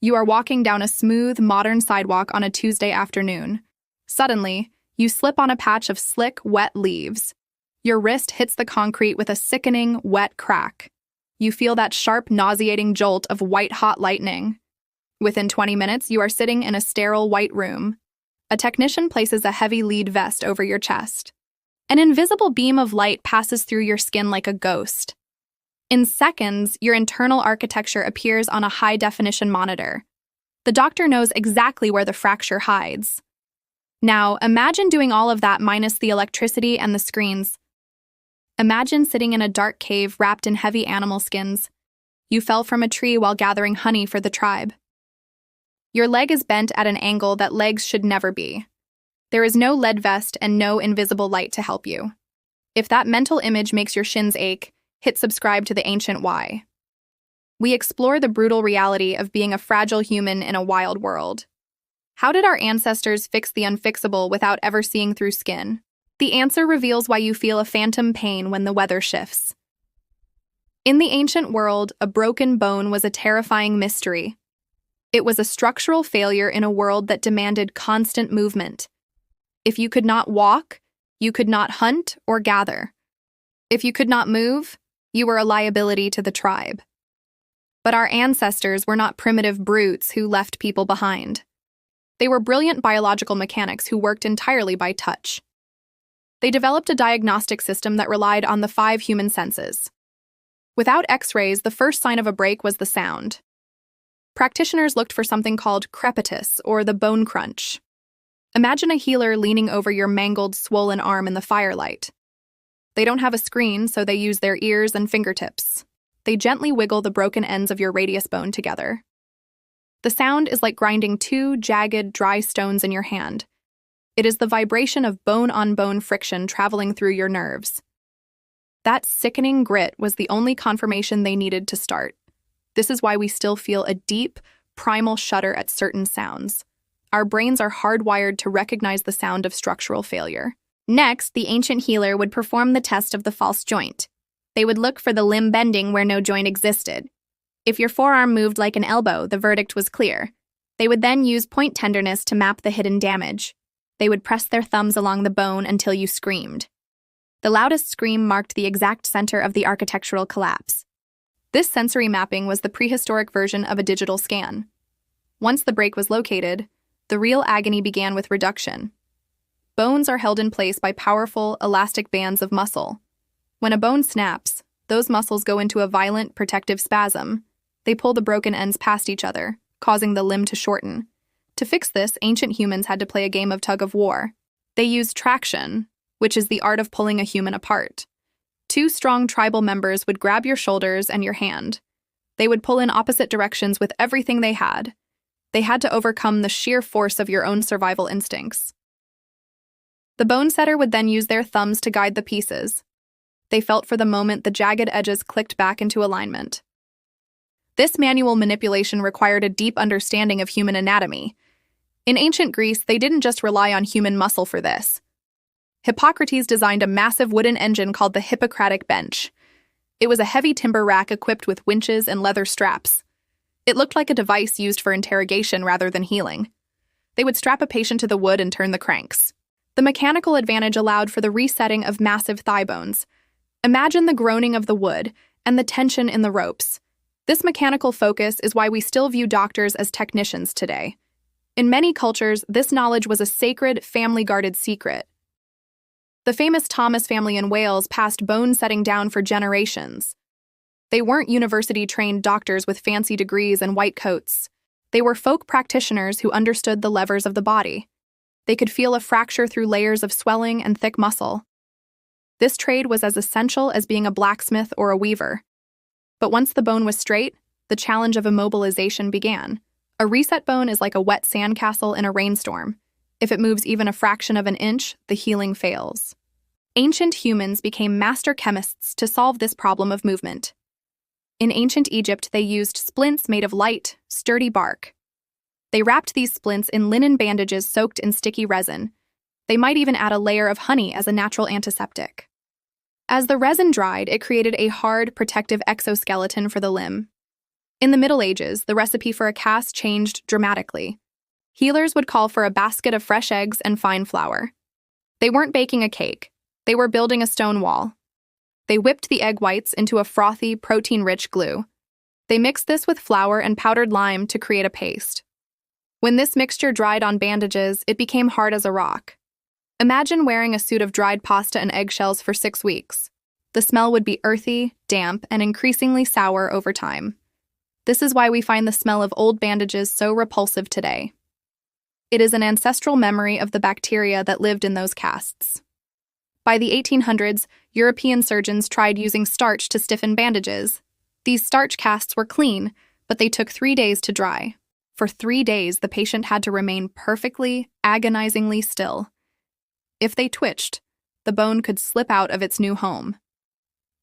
You are walking down a smooth, modern sidewalk on a Tuesday afternoon. Suddenly, you slip on a patch of slick, wet leaves. Your wrist hits the concrete with a sickening, wet crack. You feel that sharp, nauseating jolt of white-hot lightning. Within 20 minutes, you are sitting in a sterile white room. A technician places a heavy lead vest over your chest. An invisible beam of light passes through your skin like a ghost. In seconds, your internal architecture appears on a high-definition monitor. The doctor knows exactly where the fracture hides. Now, imagine doing all of that minus the electricity and the screens. Imagine sitting in a dark cave wrapped in heavy animal skins. You fell from a tree while gathering honey for the tribe. Your leg is bent at an angle that legs should never be. There is no lead vest and no invisible light to help you. If that mental image makes your shins ache, hit subscribe to The Ancient Why. We explore the brutal reality of being a fragile human in a wild world. How did our ancestors fix the unfixable without ever seeing through skin? The answer reveals why you feel a phantom pain when the weather shifts. In the ancient world, a broken bone was a terrifying mystery. It was a structural failure in a world that demanded constant movement. If you could not walk, you could not hunt or gather. If you could not move, you were a liability to the tribe. But our ancestors were not primitive brutes who left people behind. They were brilliant biological mechanics who worked entirely by touch. They developed a diagnostic system that relied on the 5 human senses. Without X-rays, the first sign of a break was the sound. Practitioners looked for something called crepitus, or the bone crunch. Imagine a healer leaning over your mangled, swollen arm in the firelight. They don't have a screen, so they use their ears and fingertips. They gently wiggle the broken ends of your radius bone together. The sound is like grinding 2 jagged, dry stones in your hand. It is the vibration of bone-on-bone friction traveling through your nerves. That sickening grit was the only confirmation they needed to start. This is why we still feel a deep, primal shudder at certain sounds. Our brains are hardwired to recognize the sound of structural failure. Next, the ancient healer would perform the test of the false joint. They would look for the limb bending where no joint existed. If your forearm moved like an elbow, the verdict was clear. They would then use point tenderness to map the hidden damage. They would press their thumbs along the bone until you screamed. The loudest scream marked the exact center of the architectural collapse. This sensory mapping was the prehistoric version of a digital scan. Once the break was located, the real agony began with reduction. Bones are held in place by powerful, elastic bands of muscle. When a bone snaps, those muscles go into a violent, protective spasm. They pull the broken ends past each other, causing the limb to shorten. To fix this, ancient humans had to play a game of tug-of-war. They used traction, which is the art of pulling a human apart. 2 strong tribal members would grab your shoulders and your hand. They would pull in opposite directions with everything they had. They had to overcome the sheer force of your own survival instincts. The bone setter would then use their thumbs to guide the pieces. They felt for the moment the jagged edges clicked back into alignment. This manual manipulation required a deep understanding of human anatomy. In ancient Greece, they didn't just rely on human muscle for this. Hippocrates designed a massive wooden engine called the Hippocratic Bench. It was a heavy timber rack equipped with winches and leather straps. It looked like a device used for interrogation rather than healing. They would strap a patient to the wood and turn the cranks. The mechanical advantage allowed for the resetting of massive thigh bones. Imagine the groaning of the wood and the tension in the ropes. This mechanical focus is why we still view doctors as technicians today. In many cultures, this knowledge was a sacred, family-guarded secret. The famous Thomas family in Wales passed bone setting down for generations. They weren't university-trained doctors with fancy degrees and white coats. They were folk practitioners who understood the levers of the body. They could feel a fracture through layers of swelling and thick muscle. This trade was as essential as being a blacksmith or a weaver. But once the bone was straight, the challenge of immobilization began. A reset bone is like a wet sandcastle in a rainstorm. If it moves even a fraction of an inch, the healing fails. Ancient humans became master chemists to solve this problem of movement. In ancient Egypt, they used splints made of light, sturdy bark. They wrapped these splints in linen bandages soaked in sticky resin. They might even add a layer of honey as a natural antiseptic. As the resin dried, it created a hard, protective exoskeleton for the limb. In the Middle Ages, the recipe for a cast changed dramatically. Healers would call for a basket of fresh eggs and fine flour. They weren't baking a cake. They were building a stone wall. They whipped the egg whites into a frothy, protein-rich glue. They mixed this with flour and powdered lime to create a paste. When this mixture dried on bandages, it became hard as a rock. Imagine wearing a suit of dried pasta and eggshells for 6 weeks. The smell would be earthy, damp, and increasingly sour over time. This is why we find the smell of old bandages so repulsive today. It is an ancestral memory of the bacteria that lived in those casts. By the 1800s, European surgeons tried using starch to stiffen bandages. These starch casts were clean, but they took 3 days to dry. For 3 days, the patient had to remain perfectly, agonizingly still. If they twitched, the bone could slip out of its new home.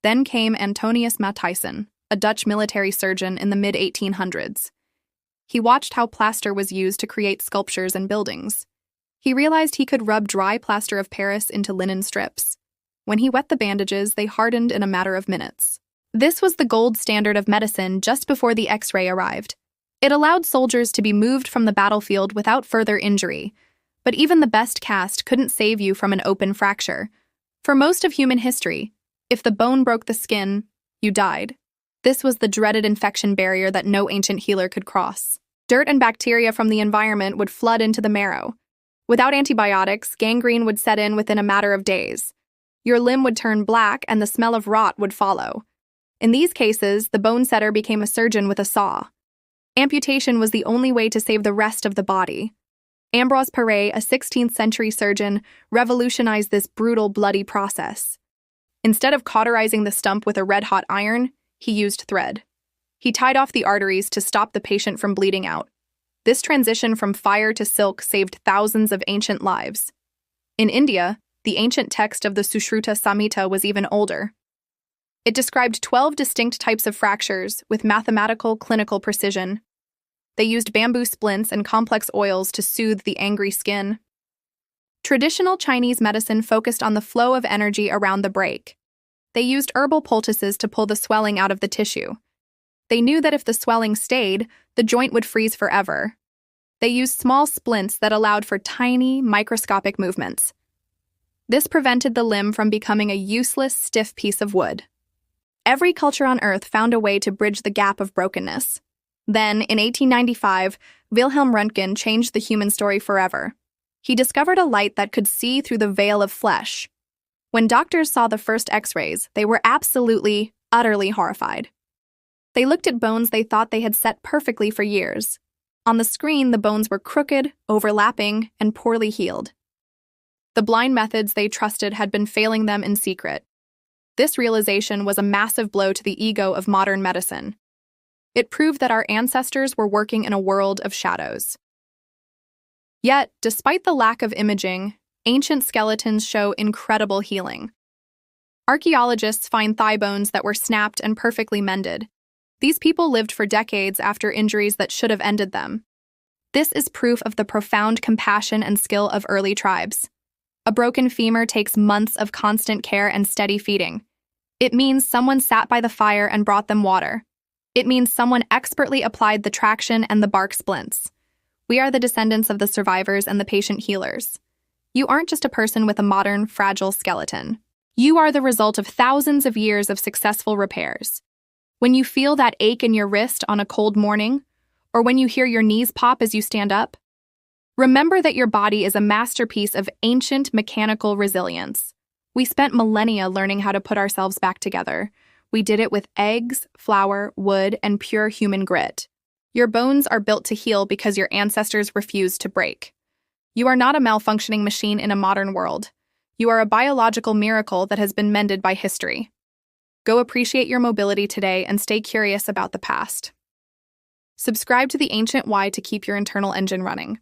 Then came Antonius Matthijssen, a Dutch military surgeon in the mid-1800s. He watched how plaster was used to create sculptures and buildings. He realized he could rub dry plaster of Paris into linen strips. When he wet the bandages, they hardened in a matter of minutes. This was the gold standard of medicine just before the X-ray arrived. It allowed soldiers to be moved from the battlefield without further injury, but even the best cast couldn't save you from an open fracture. For most of human history, if the bone broke the skin, you died. This was the dreaded infection barrier that no ancient healer could cross. Dirt and bacteria from the environment would flood into the marrow. Without antibiotics, gangrene would set in within a matter of days. Your limb would turn black and the smell of rot would follow. In these cases, the bone setter became a surgeon with a saw. Amputation was the only way to save the rest of the body. Ambroise Paré, a 16th century surgeon, revolutionized this brutal, bloody process. Instead of cauterizing the stump with a red-hot iron, he used thread. He tied off the arteries to stop the patient from bleeding out. This transition from fire to silk saved thousands of ancient lives. In India, the ancient text of the Sushruta Samhita was even older. It described 12 distinct types of fractures with mathematical, clinical precision. They used bamboo splints and complex oils to soothe the angry skin. Traditional Chinese medicine focused on the flow of energy around the break. They used herbal poultices to pull the swelling out of the tissue. They knew that if the swelling stayed, the joint would freeze forever. They used small splints that allowed for tiny, microscopic movements. This prevented the limb from becoming a useless, stiff piece of wood. Every culture on Earth found a way to bridge the gap of brokenness. Then, in 1895, Wilhelm Röntgen changed the human story forever. He discovered a light that could see through the veil of flesh. When doctors saw the first X-rays, they were absolutely, utterly horrified. They looked at bones they thought they had set perfectly for years. On the screen, the bones were crooked, overlapping, and poorly healed. The blind methods they trusted had been failing them in secret. This realization was a massive blow to the ego of modern medicine. It proved that our ancestors were working in a world of shadows. Yet, despite the lack of imaging, ancient skeletons show incredible healing. Archaeologists find thigh bones that were snapped and perfectly mended. These people lived for decades after injuries that should have ended them. This is proof of the profound compassion and skill of early tribes. A broken femur takes months of constant care and steady feeding. It means someone sat by the fire and brought them water. It means someone expertly applied the traction and the bark splints. We are the descendants of the survivors and the patient healers. You aren't just a person with a modern, fragile skeleton. You are the result of thousands of years of successful repairs. When you feel that ache in your wrist on a cold morning, or when you hear your knees pop as you stand up, remember that your body is a masterpiece of ancient mechanical resilience. We spent millennia learning how to put ourselves back together. We did it with eggs, flour, wood, and pure human grit. Your bones are built to heal because your ancestors refused to break. You are not a malfunctioning machine in a modern world. You are a biological miracle that has been mended by history. Go appreciate your mobility today and stay curious about the past. Subscribe to The Ancient Why to keep your internal engine running.